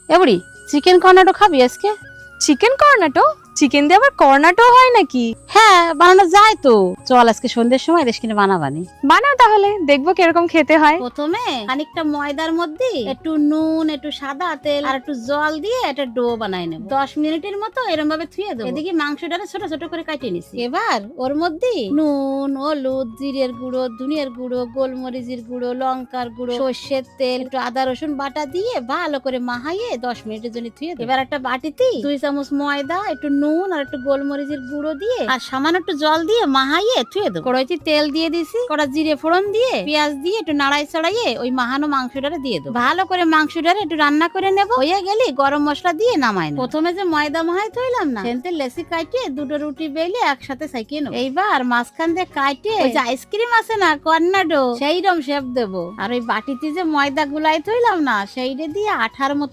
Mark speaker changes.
Speaker 1: এ বুড়ি, চিকেন কর্নাটো খাবি আজকে?
Speaker 2: চিকেন কর্নাটো? চিকেন দিয়ে আবার কর্নাটো হয় নাকি?
Speaker 1: হ্যাঁ, বানানো যায় তো। চল আজকে সন্ধ্যের সময় দেশ কিনে বানাবানি।
Speaker 2: বানাও তাহলে, দেখবো কিরকম খেতে হয়।
Speaker 1: প্রথমে খানিকটা ময়দার মধ্যে একটু নুন, একটু সাদা তেল আর একটু জল দিয়ে একটা ডো বানাই নেব। 10 মিনিটের মতো এরকম ভাবে থুয়ে দেবো। এদিকে মাংসটারে ছোট ছোট করে কাটিয়ে নিছি। এবার ওর মধ্যে নুন, হলুদ, জিরের গুঁড়ো, ধনিয়ার গুঁড়ো, গোলমরিচের গুঁড়ো, লঙ্কার গুঁড়ো, সর্ষের তেল, একটু আদা রসুন বাটা দিয়ে ভালো করে মাখাইয়ে 10 মিনিটের জন্য থুয়ে দেব। এবার একটা বাটিতে 2 চামচ ময়দা, একটু নুন আর একটু গোলমরিচের গুঁড়ো দিয়ে আর সামান্য একটু জল দিয়ে মাখাইয়ে থুয়ে দেবো। কড়াইতে তেল দিয়ে দিছি, কড়া জিরে ফোড়ন দিয়ে পেঁয়াজ দিয়ে একটু নাড়াই চড়াইয়ে ওই মাখানো মাংসটারে দিয়ে দেবো। ভালো করে মাংসটারে একটু রান্না করে নেব। হয়ে গেলে গরম মশলা দিয়ে নামাই নেব। প্রথমে যে ময়দা মাহাই থইলাম না, সেনতে লেসি কাটে দুটো রুটি বেলে একসাথে সাইকিয়ে নেব। এইবার মাঝখান দিয়ে কাটে ওই যে আইসক্রিম আছে না কর্নাডো, সেইরকম শেপ দেবো। আর ওই বাটিতে যে ময়দা গুলাই থইলাম না, সেইটা দিয়ে আঠার মতো